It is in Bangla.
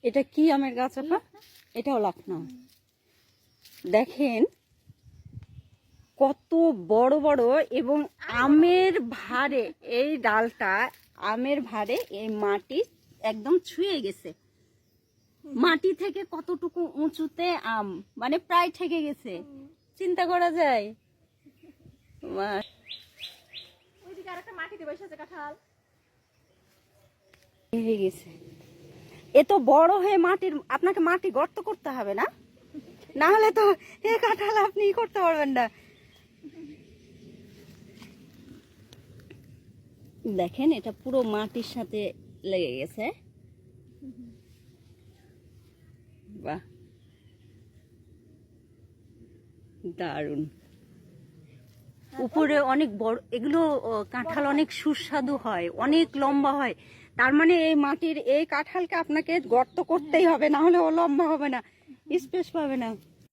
এটা কি আমের গাছ আপা? এটাও লাকনা। দেখেন কত বড় বড়, এবং আমের ভারে এই ডালটা, আমের ভারে এই মাটি একদম ছুঁয়ে গেছে। মাটি থেকে কতটুকু উঁচুতে আম, মানে প্রায় ঠেকে গেছে, চিন্তা করা যায়। এ তো বড় হয়ে মাটির, আপনাকে মাটি গর্ত করতে হবে না, না হলে তো এ কাঁঠাল আপনি করতে পারবেন না। দেখেন এটা পুরো মাটির সাথে লেগে গেছে। বাহ, দারুণ। উপরে অনেক বড়, এগুলো কাঁঠাল অনেক সুস্বাদু হয়, অনেক লম্বা হয়। তার মানে এই মাটির এই কাঁঠালকে আপনাকে গর্ত করতেই হবে, না হলে ও লম্বা হবে না, স্পেস পাবে না।